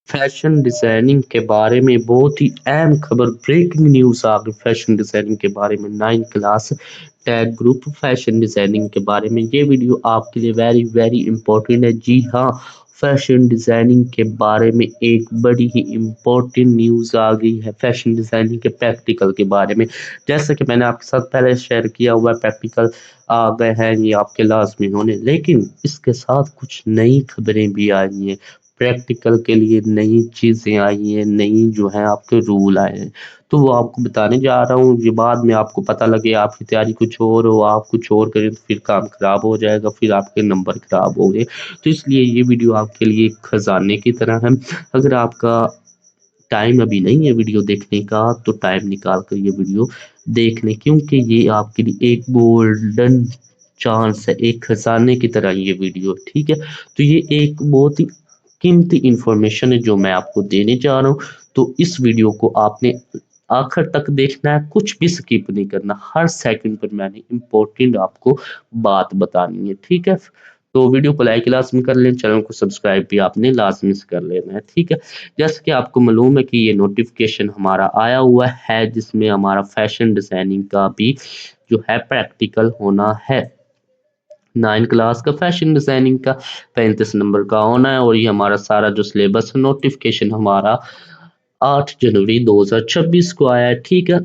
Fashion designing के बारे में बहुत ही अहम खबर, ब्रेकिंग न्यूज आ गई फैशन डिजाइनिंग के बारे में। 9th class tag group fashion designing के बारे में ये वीडियो आपके लिए वेरी वेरी इंपॉर्टेंट है। जी हाँ, फैशन डिजाइनिंग के बारे में एक बड़ी ही इम्पोर्टेंट न्यूज आ गई है फैशन डिजाइनिंग के प्रैक्टिकल के बारे में। जैसा कि मैंने आपके साथ पहले शेयर किया हुआ प्रैक्टिकल आ गए हैं, ये आपके लाजमी होने, लेकिन इसके साथ कुछ नई खबरें भी आई हैं। प्रैक्टिकल के लिए नई चीज़ें आई हैं, नई जो है आपके रूल आए हैं, तो वो आपको बताने जा रहा हूँ। ये बाद में आपको पता लगे आपकी तैयारी कुछ और हो, आप कुछ और करें तो फिर काम खराब हो जाएगा, फिर आपके नंबर खराब हो गए। तो इसलिए ये वीडियो आपके लिए एक खजाने की तरह है। अगर आपका टाइम अभी नहीं है वीडियो देखने का तो टाइम निकाल कर ये वीडियो देख लें, क्योंकि ये आपके लिए एक गोल्डन चांस है, एक खजाने की तरह ये वीडियो, ठीक है। तो ये एक बहुत ही कीमती इंफॉर्मेशन है जो मैं आपको देने जा रहा हूँ। तो इस वीडियो को आपने आखिर तक देखना है, कुछ भी स्किप नहीं करना, हर सेकंड पर मैंने इम्पोर्टेंट आपको बात बतानी है, ठीक है। तो वीडियो को लाइक लाजमी कर लें, चैनल को सब्सक्राइब भी आपने लाजमी से कर लेना है, ठीक है। जैसे कि आपको मालूम है कि ये नोटिफिकेशन हमारा आया हुआ है जिसमें हमारा फैशन डिजाइनिंग का भी जो है प्रैक्टिकल होना है। 9 क्लास का फैशन डिजाइनिंग का 35 नंबर का होना है, और ये हमारा सारा जो सिलेबस है, नोटिफिकेशन हमारा 8 जनवरी 2026 को आया है, ठीक है।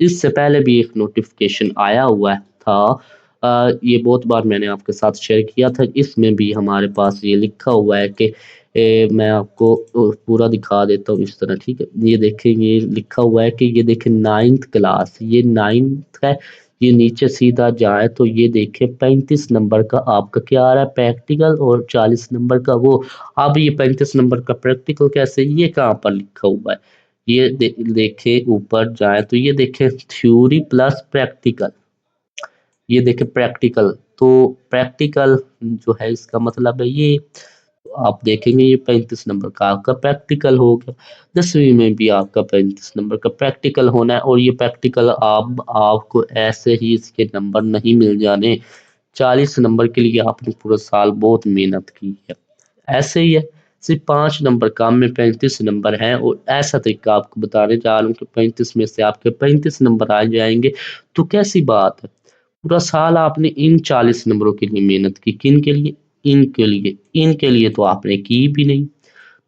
इससे पहले भी एक नोटिफिकेशन आया हुआ था, ये बहुत बार मैंने आपके साथ शेयर किया था। इसमें भी हमारे पास ये लिखा हुआ है कि मैं आपको पूरा दिखा देता हूँ इस तरह, ठीक है। ये देखें, ये लिखा हुआ है कि ये देखें 9th क्लास, ये 9th है। ये नीचे सीधा जाए तो ये देखें 35 नंबर का आपका क्या आ रहा है प्रैक्टिकल, और 40 नंबर का वो। अब ये 35 नंबर का प्रैक्टिकल कैसे, ये कहाँ पर लिखा हुआ है, ये देखें ऊपर जाए तो ये देखें थ्योरी प्लस प्रैक्टिकल, ये देखें प्रैक्टिकल। तो प्रैक्टिकल जो है इसका मतलब है ये, आप देखेंगे ये 35 नंबर का आपका प्रैक्टिकल हो गया। 10वीं में भी आपका 35 नंबर का प्रैक्टिकल होना है, और ये प्रैक्टिकल आपको ऐसे ही इसके नंबर नहीं मिल जाने। 40 नंबर के लिए आपने पूरा साल बहुत मेहनत की है, ऐसे ही है। सिर्फ 5 नंबर काम में 35 नंबर हैं, और ऐसा तरीका आपको बताने जा रहा हूँ कि 35 में से आपके 35 नंबर आ जाएंगे तो कैसी बात है। पूरा साल आपने इन 40 नंबरों के लिए मेहनत की, किन के लिए, इनके लिए। इनके लिए तो आपने की भी नहीं।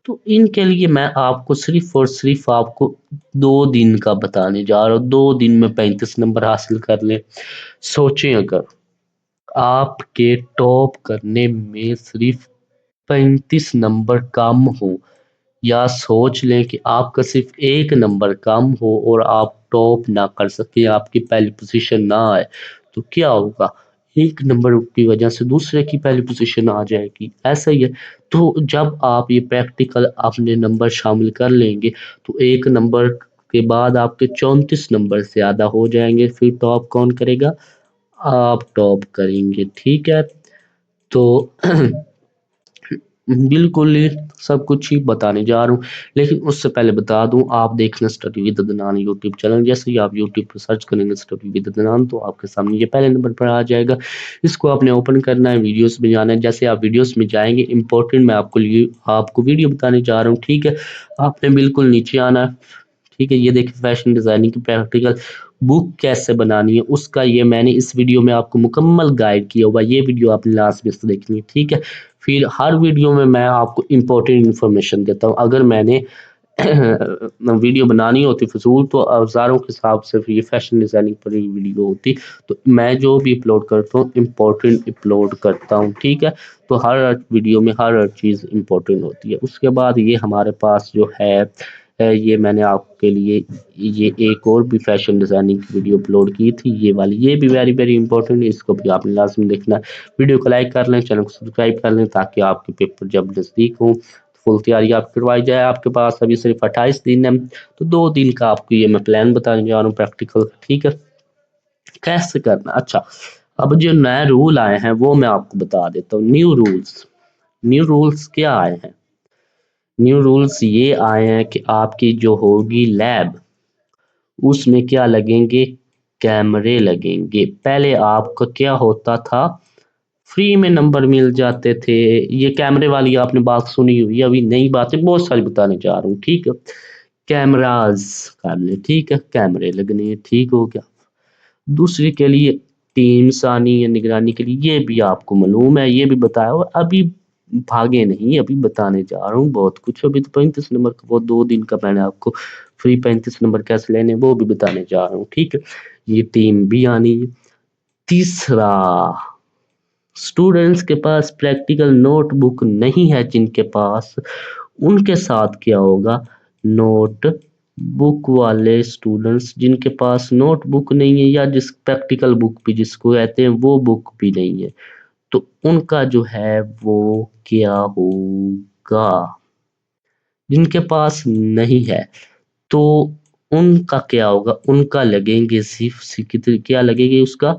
तो इनके लिए मैं आपको सिर्फ और सिर्फ आपको 2 दिन का बताने जा रहा हूँ, 2 दिन में 35 नंबर हासिल कर लें। सोचें, अगर आपके टॉप करने में सिर्फ 35 नंबर कम हो, या सोच लें कि आपका सिर्फ 1 नंबर कम हो और आप टॉप ना कर सके, आपकी पहली पोजीशन ना आए, तो क्या होगा। 1 नंबर की वजह से दूसरे की पहली पोजीशन आ जाएगी, ऐसा ही है। तो जब आप ये प्रैक्टिकल अपने नंबर शामिल कर लेंगे तो 1 नंबर के बाद आपके 34 नंबर से ज़्यादा हो जाएंगे, फिर टॉप कौन करेगा, आप टॉप करेंगे, ठीक है। तो बिल्कुल ही सब कुछ ही बताने जा रहा हूँ, लेकिन उससे पहले बता दूं, आप देखना study with Adnan YouTube channel. जैसे ही आप यूट्यूब पर सर्च करेंगे स्टडी विद अदनान तो आपके सामने ये पहले नंबर पर आ जाएगा। इसको आपने ओपन करना है, वीडियोस में जाना है। जैसे आप वीडियोस में जाएंगे, इंपॉर्टेंट मैं आपको वीडियो बताने जा रहा हूँ, ठीक है। आपने बिल्कुल नीचे आना है, ठीक है। ये देखिए फैशन डिजाइनिंग की प्रैक्टिकल बुक कैसे बनानी है उसका ये मैंने इस वीडियो में आपको मुकम्मल गाइड किया हुआ, ये वीडियो आपने लास्ट में से देखनी है, ठीक है। फिर हर वीडियो में मैं आपको इम्पोर्टेंट इन्फॉर्मेशन देता हूँ। अगर मैंने वीडियो बनानी होती फजूल तो औजारों के हिसाब से ये फैशन डिजाइनिंग पर ही वीडियो होती। तो मैं जो भी अपलोड करता हूँ इम्पोर्टेंट अपलोड करता हूँ, ठीक है। तो हर वीडियो में हर चीज़ इम्पोर्टेंट होती है। उसके बाद ये हमारे पास जो है ये मैंने आपके लिए ये एक और भी फैशन डिजाइनिंग की वीडियो अपलोड की थी, ये वाली, ये भी वेरी वेरी इंपॉर्टेंट है, इसको भी आपने लाजमी देखना है। वीडियो को लाइक कर लें, चैनल को सब्सक्राइब कर लें, ताकि आपके पेपर जब नज़दीक हो फुल तैयारी आप करवाई जाए। आपके पास अभी सिर्फ 28 दिन है, तो 2 दिन का आपको ये मैं प्लान बताने जा रहा हूँ प्रैक्टिकल, ठीक है। कैसे करना, अच्छा। अब जो नए रूल आए हैं वो मैं आपको बता देता हूँ। न्यू रूल्स, न्यू रूल्स क्या आए हैं, न्यू रूल्स ये आए हैं कि आपकी जो होगी लैब, उसमें क्या लगेंगे, कैमरे लगेंगे। पहले आपका क्या होता था, फ्री में नंबर मिल जाते थे। ये कैमरे वाली आपने बात सुनी हुई है, अभी नई बातें बहुत सारी बताने जा रहा हूँ, ठीक है। कैमराज कर ले, ठीक है, कैमरे लगने, ठीक हो गया। दूसरे के लिए टीम्स आनी है निगरानी के लिए, ये भी आपको मालूम है, ये भी बताया हुआ। अभी भागे नहीं, अभी बताने जा रहा हूँ बहुत कुछ। अभी तो 35 नंबर का, वो 2 दिन का मैंने आपको फ्री 35 नंबर कैसे लेने वो भी बताने जा रहा हूँ, ठीक है। ये टीम भी आनी है। तीसरा, स्टूडेंट्स के पास प्रैक्टिकल नोटबुक नहीं है जिनके पास, उनके साथ क्या होगा। नोट बुक वाले स्टूडेंट्स जिनके पास नोटबुक नहीं है, या जिस प्रैक्टिकल बुक भी जिसको कहते हैं वो बुक भी नहीं है, तो उनका जो है वो क्या होगा। जिनके पास नहीं है तो उनका क्या होगा, उनका लगेंगे सिर्फ कितने क्या लगेगी उसका,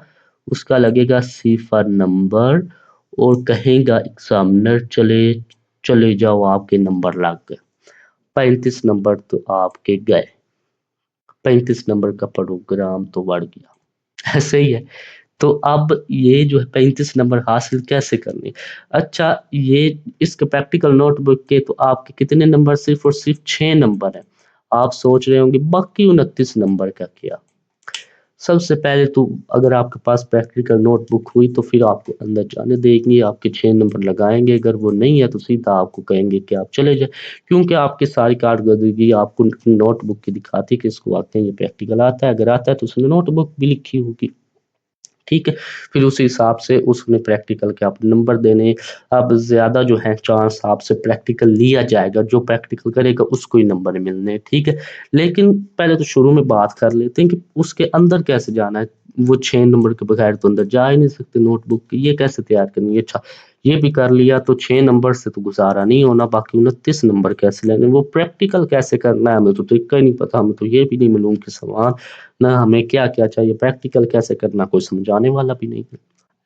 उसका लगेगा सिफर नंबर, और कहेगा एग्जामिनर चले चले जाओ आपके नंबर लग गए। 35 नंबर तो आपके गए, 35 नंबर का प्रोग्राम तो बढ़ गया। ऐसे ही है। तो अब ये जो है 35 नंबर हासिल कैसे करने। अच्छा, ये इसके प्रैक्टिकल नोटबुक के तो आपके कितने नंबर, सिर्फ और सिर्फ 6 नंबर है। आप सोच रहे होंगे बाकी 29 नंबर का क्या। सबसे पहले तो अगर आपके पास प्रैक्टिकल नोटबुक हुई तो फिर आपको अंदर जाने देंगे, आपके 6 नंबर लगाएंगे। अगर वो नहीं है तो सीधा आपको कहेंगे कि आप चले जाए, क्योंकि आपकी सारी कारकर्दगी आपको नोटबुक की दिखाती कि इसको वाकई ये प्रैक्टिकल आता है। अगर आता है तो उसने नोटबुक भी लिखी होगी, ठीक है। फिर उसी हिसाब से उसने प्रैक्टिकल के आपने नंबर देने। अब ज़्यादा जो है चांस आपसे प्रैक्टिकल लिया जाएगा, जो प्रैक्टिकल करेगा उसको ही नंबर मिलने, ठीक है। लेकिन पहले तो शुरू में बात कर लेते हैं कि उसके अंदर कैसे जाना है। वो 6 नंबर के बगैर तो अंदर जा ही नहीं सकते नोटबुक के, ये कैसे तैयार करनी है। अच्छा, ये भी कर लिया तो 6 नंबर से तो गुजारा नहीं होना, बाकी 29 नंबर कैसे लेने, वो प्रैक्टिकल कैसे करना है हमें तो तरीका ही नहीं पता। हमें तो ये भी नहीं मालूम कि सवाल ना हमें क्या क्या चाहिए, प्रैक्टिकल कैसे करना कोई समझाने वाला भी नहीं है।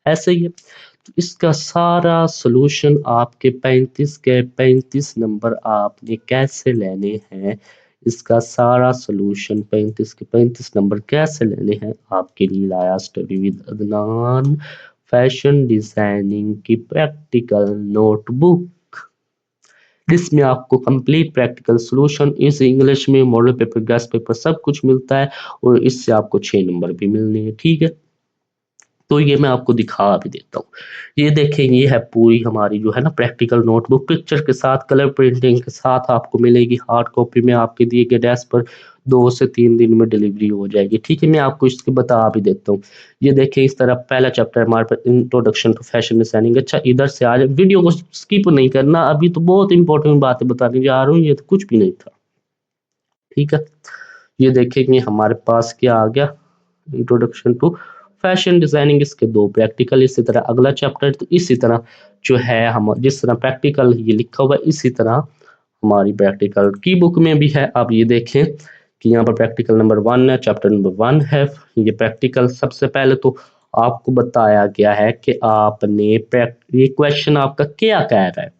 ऐसे ही है। तो इसका सारा सॉल्यूशन आपके 35 के 35 नंबर आपने कैसे लेने हैं, इसका सारा सॉल्यूशन 35 के 35 नंबर कैसे लेने हैं आपके लिए लाया study with Adnan fashion designing की प्रैक्टिकल नोटबुक, जिसमें आपको कंप्लीट प्रैक्टिकल सॉल्यूशन इस इंग्लिश में मॉडल पेपर गेस्ट पेपर सब कुछ मिलता है, और इससे आपको 6 नंबर भी मिलने हैं, ठीक है। तो ये मैं आपको दिखा भी देता हूँ। ये देखें, ये है पूरी हमारी जो है ना प्रैक्टिकल नोटबुक, पिक्चर के साथ कलर प्रिंटिंग के साथ आपको मिलेगी। हार्ड कॉपी में आपके दिए गए डेस्क पर 2 से 3 दिन में डिलीवरी हो जाएगी, ठीक है। मैं आपको इसके बता भी देता हूँ। ये देखें, इस तरह पहला चैप्टर हमारे पास इंट्रोडक्शन टू फैशन डिजाइनिंग। अच्छा, इधर से आज वीडियो को स्किप नहीं करना, अभी तो बहुत इंपॉर्टेंट बातें बताने जा रहा हूँ, ये तो कुछ भी नहीं था, ठीक है। ये देखेंगे हमारे पास क्या आ गया, इंट्रोडक्शन टू फैशन डिजाइनिंग, इसके 2 प्रैक्टिकल। इसी तरह अगला चैप्टर, तो इसी तरह जो है हम जिस तरह प्रैक्टिकल ये लिखा हुआ है इसी तरह हमारी प्रैक्टिकल की बुक में भी है। आप ये देखें कि यहाँ पर प्रैक्टिकल नंबर 1 है, चैप्टर नंबर 1 है। ये प्रैक्टिकल सबसे पहले तो आपको बताया गया है कि आपने ये क्वेश्चन आपका क्या कह रहा है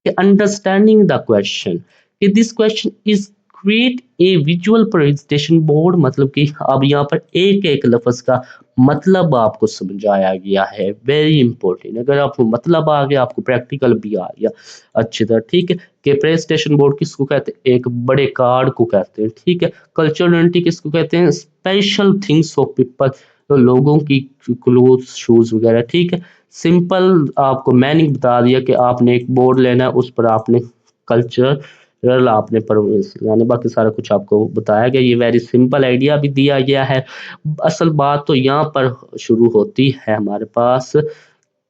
कि अंडरस्टैंडिंग द क्वेश्चन, कि this question is create a visual presentation board, मतलब कि अब यहाँ पर एक एक लफ्ज का मतलब आपको समझाया गया है। वेरी इंपॉर्टेंट, अगर आपको मतलब आ गया आपको प्रैक्टिकल भी आ गया अच्छी तरह, ठीक है। कि प्रेजेंटेशन बोर्ड किसको कहते हैं, एक बड़े कार्ड को कहते हैं, ठीक है। कल्चरल आइडेंटिटी किसको कहते हैं, स्पेशल थिंग्स ऑफ पीपल, तो लोगों की क्लोथ शूज वगैरह, ठीक है। सिंपल आपको मैंने बता दिया कि आपने एक बोर्ड लेना है, उस पर आपने कल्चरल आपने परवेज यानी बाकी सारा कुछ आपको बताया गया। ये वेरी सिंपल आइडिया भी दिया गया है। असल बात तो यहाँ पर शुरू होती है हमारे पास,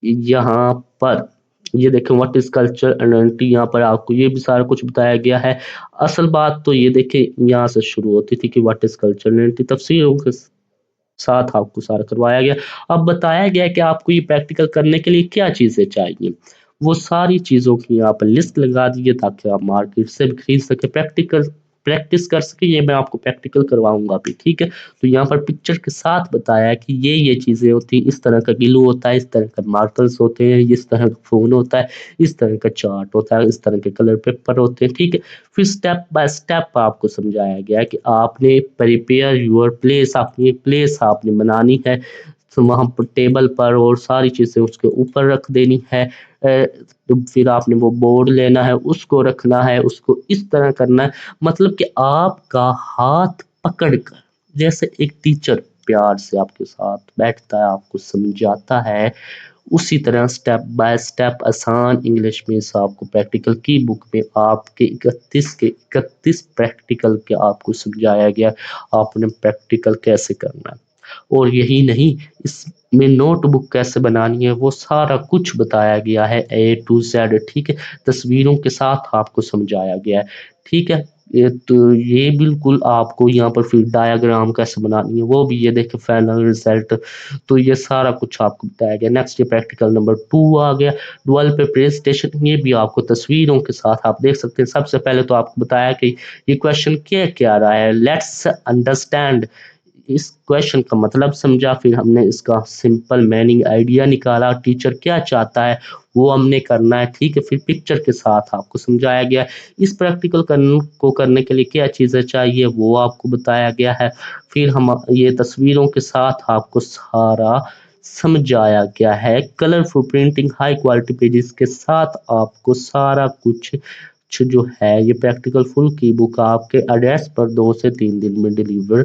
यहाँ पर ये देखें व्हाट इज कल्चर आइडेंटिटी, यहाँ पर आपको ये भी सारा कुछ बताया गया है। असल बात तो ये देखें यहाँ से शुरू होती थी कि व्हाट इज कल्चर आइडेंटिटी, तफसीरों के साथ आपको सारा करवाया गया। अब बताया गया कि आपको ये प्रैक्टिकल करने के लिए क्या चीज़ें चाहिए, वो सारी चीज़ों की यहाँ पर लिस्ट लगा दी है ताकि आप मार्केट से भी खरीद सके, प्रैक्टिकल प्रैक्टिस कर सके। ये मैं आपको प्रैक्टिकल करवाऊंगा भी, ठीक है। तो यहाँ पर पिक्चर के साथ बताया है कि ये चीज़ें होती हैं, इस तरह का गिलू होता है, इस तरह का मार्कर्स होते हैं, इस तरह का फ़ोन होता है, इस तरह का चार्ट होता है, इस तरह के कलर पेपर होते हैं, ठीक है। फिर स्टेप बाय स्टेप आपको समझाया गया है कि आपने प्रिपेयर योर प्लेस, अपनी एक प्लेस आपने बनानी है वहाँ पर टेबल पर और सारी चीज़ें उसके ऊपर रख देनी है। तो फिर आपने वो बोर्ड लेना है, उसको रखना है, उसको इस तरह करना है, मतलब कि आपका हाथ पकड़कर जैसे एक टीचर प्यार से आपके साथ बैठता है, आपको समझाता है, उसी तरह स्टेप बाय स्टेप आसान इंग्लिश में आपको प्रैक्टिकल की बुक में आपके 31 प्रैक्टिकल के आपको समझाया गया, आपने प्रैक्टिकल कैसे करना है। और यही नहीं, इसमें नोटबुक कैसे बनानी है वो सारा कुछ बताया गया है, ए टू जेड, ठीक है। तस्वीरों के साथ आपको समझाया गया है, ठीक है। ये बिल्कुल आपको यहाँ पर फिर डायग्राम कैसे बनानी है वो भी, ये देखें फाइनल रिजल्ट, तो ये सारा कुछ आपको बताया गया। नेक्स्ट ये प्रैक्टिकल नंबर 2 आ गया, डुअल प्रेजेंटेशन, ये भी आपको तस्वीरों के साथ आप देख सकते हैं। सबसे पहले तो आपको बताया कि ये क्वेश्चन क्या क्या रहा है, लेट्स अंडरस्टैंड, इस क्वेश्चन का मतलब समझा, फिर हमने इसका सिंपल मीनिंग आइडिया निकाला, टीचर क्या चाहता है वो हमने करना है, ठीक है। फिर पिक्चर के साथ आपको समझाया गया, इस प्रैक्टिकल को करने के लिए क्या चीज़ें चाहिए वो आपको बताया गया है। फिर हम ये तस्वीरों के साथ आपको सारा समझाया गया है, colourful printing high quality pages के साथ आपको सारा कुछ जो है ये प्रैक्टिकल फुल की बुक आपके एड्रेस पर 2 से 3 दिन में डिलीवर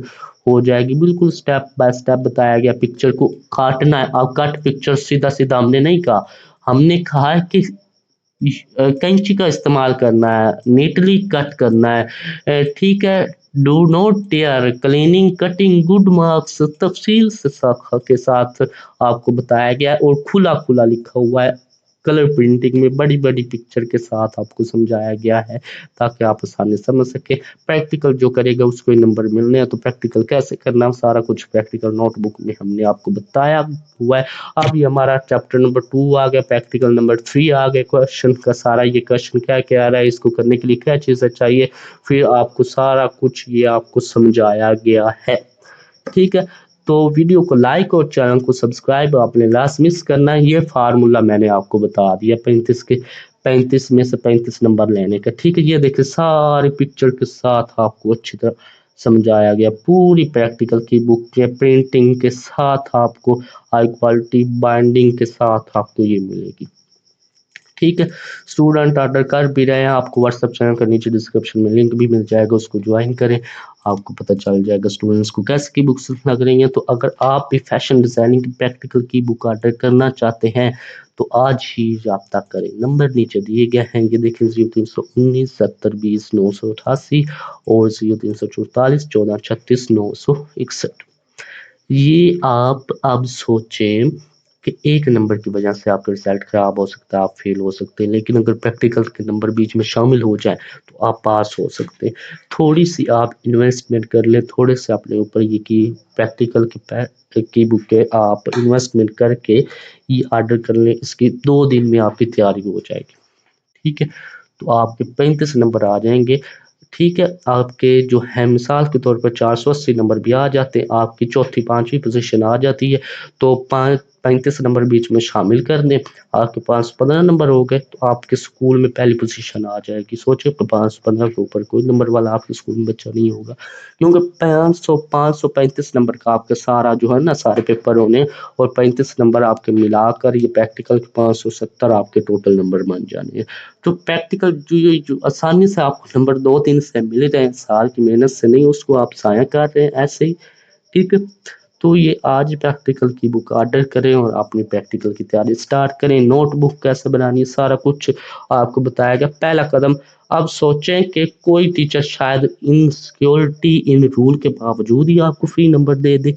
हो जाएगी। बिल्कुल स्टेप बाय स्टेप बताया गया, पिक्चर को काटना है, अब कट पिक्चर सीधा सीधा हमने नहीं कहा, हमने कहा है कि कैंची का इस्तेमाल करना है, नीटली कट करना है, ठीक है। Do not tear, cleaning, cutting, good marks, तफसील से के साथ आपको बताया गया है, और खुला खुला लिखा हुआ है, कलर प्रिंटिंग में बड़ी बड़ी पिक्चर के साथ आपको समझाया गया है, ताकि आप आसानी से समझ सके। प्रैक्टिकल जो करेगा उसको ही नंबर मिलने हैं, तो प्रैक्टिकल कैसे करना है सारा कुछ प्रैक्टिकल नोटबुक में हमने आपको बताया हुआ है। अब ये हमारा चैप्टर नंबर 2 आ गया, प्रैक्टिकल नंबर 3 आ गया, क्वेश्चन का सारा, ये क्वेश्चन क्या क्या आ रहा है, इसको करने के लिए क्या चीज़ें चाहिए, फिर आपको सारा कुछ ये आपको समझाया गया है, ठीक है। तो वीडियो को लाइक और चैनल को सब्सक्राइब आपने लास्ट मिस करना है। ये फार्मूला मैंने आपको बता दिया 35 में से 35 नंबर लेने का, ठीक है। ये देखिए सारी पिक्चर के साथ आपको अच्छी तरह समझाया गया, पूरी प्रैक्टिकल की बुक के प्रिंटिंग के साथ आपको हाई क्वालिटी बाइंडिंग के साथ आपको ये मिलेगी, ठीक है। स्टूडेंट ऑर्डर कर भी रहे हैं, आपको व्हाट्सएप चैनल का नीचे डिस्क्रिप्शन में लिंक भी मिल जाएगा, उसको ज्वाइन करें, आपको पता चल जाएगा स्टूडेंट्स को कैसे की बुक्स लग रही हैं। तो अगर आप भी फैशन डिज़ाइनिंग की प्रैक्टिकल की बुक ऑर्डर करना चाहते हैं तो आज ही रब्ता करें, नंबर नीचे दिए गए हैं, ये देखें 0319 70 20 988 और 0344 14 36 961। ये आप अब सोचें कि एक नंबर की वजह से आपका रिजल्ट खराब हो सकता है, आप फेल हो सकते हैं, लेकिन अगर प्रैक्टिकल के नंबर बीच में शामिल हो जाए तो आप पास हो सकते हैं। थोड़ी सी आप इन्वेस्टमेंट कर लें, थोड़े से अपने ऊपर ये की प्रैक्टिकल की बुक के आप इन्वेस्टमेंट करके ये ऑर्डर कर लें, इसकी 2 दिन में आपकी तैयारी हो जाएगी, ठीक है। तो आपके 35 नंबर आ जाएंगे, ठीक है। आपके जो है मिसाल के तौर पर 480 नंबर भी आ जाते हैं, आपकी चौथी पांचवी पोजीशन आ जाती है, तो 35 नंबर बीच में शामिल कर दें, आपके पास 15 नंबर हो गए, तो आपके स्कूल में पहली पोजीशन आ जाएगी। सोचिए 515 के ऊपर कोई नंबर वाला आपके स्कूल में बच्चा नहीं होगा, क्योंकि 535 नंबर का आपका सारा जो है ना सारे पेपर होने, और 35 नंबर आपके मिलाकर ये प्रैक्टिकल के 570 आपके टोटल नंबर बन जाने हैं। तो प्रैक्टिकल जो आसानी से आपको नंबर 2-3 से मिल रहे हैं, साल की मेहनत से नहीं, उसको आप ज़ाया कर रहे हैं ऐसे ही, ठीक है। तो ये आज प्रैक्टिकल की बुक ऑर्डर करें और अपनी प्रैक्टिकल की तैयारी स्टार्ट करें। नोटबुक कैसे बनानी है सारा कुछ आपको बताया गया। पहला कदम, अब सोचें कि कोई टीचर शायद इन सिक्योरिटी इन रूल के बावजूद ही आपको फ्री नंबर दे दे,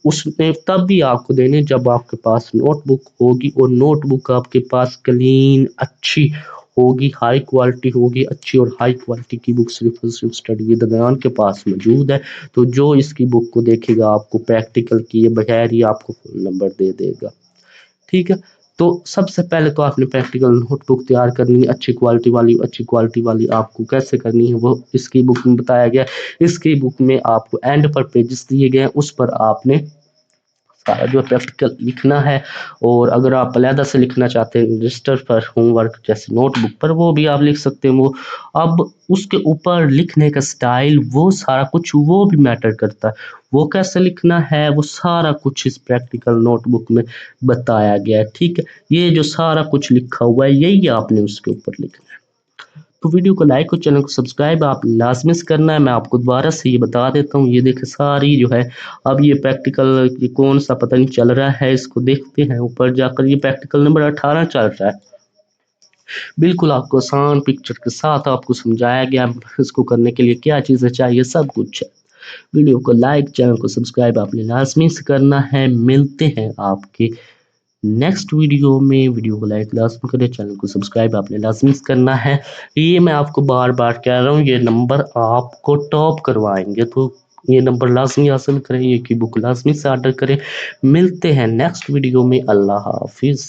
उसने तब भी आपको देने जब आपके पास नोटबुक होगी, और नोटबुक आपके पास क्लीन अच्छी होगी, हाई क्वालिटी होगी, अच्छी और हाई क्वालिटी की बुक सिर्फ स्टडी विद अदनान के पास मौजूद है। तो जो इसकी बुक को देखेगा आपको प्रैक्टिकल किए बगैर ही आपको फुल नंबर दे देगा, ठीक है। तो सबसे पहले तो आपने प्रैक्टिकल नोटबुक तैयार करनी है अच्छी क्वालिटी वाली। अच्छी क्वालिटी वाली आपको कैसे करनी है वो इसकी बुक में बताया गया। इसकी बुक में आपको एंड पर पेजेस दिए गए हैं, उस पर आपने सारा जो प्रैक्टिकल लिखना है। और अगर आप अलहदा से लिखना चाहते हैं रजिस्टर पर होमवर्क जैसे नोटबुक पर, वो भी आप लिख सकते हैं। वो अब उसके ऊपर लिखने का स्टाइल, वो सारा कुछ वो भी मैटर करता है। वो कैसे लिखना है वो सारा कुछ इस प्रैक्टिकल नोटबुक में बताया गया है। ठीक है, ये जो सारा कुछ लिखा हुआ है यही आपने उसके ऊपर लिखना है। तो वीडियो को लाइक और चैनल को सब्सक्राइब आप लाजमी से करना है। मैं आपको दोबारा से ये बता देता हूँ, ये देखें सारी जो है, अब ये प्रैक्टिकल ये कौन सा पता नहीं चल रहा है, इसको देखते हैं ऊपर जाकर। ये प्रैक्टिकल नंबर 18 चल रहा है। बिल्कुल आपको आसान पिक्चर के साथ आपको समझाया गया इसको करने के लिए क्या चीज़ें चाहिए, सब कुछ है। वीडियो को लाइक चैनल को सब्सक्राइब आपने लाजमी से करना है। मिलते हैं आपके नेक्स्ट वीडियो में। वीडियो को लाइक लाजमी करें, चैनल को सब्सक्राइब आपने लाजमी से करना है। ये मैं आपको बार बार कह रहा हूँ, ये नंबर आपको टॉप करवाएंगे, तो ये नंबर लाजमी हासिल करें, ये की बुक लाजमी से ऑर्डर करें। मिलते हैं नेक्स्ट वीडियो में। अल्लाह हाफिज़।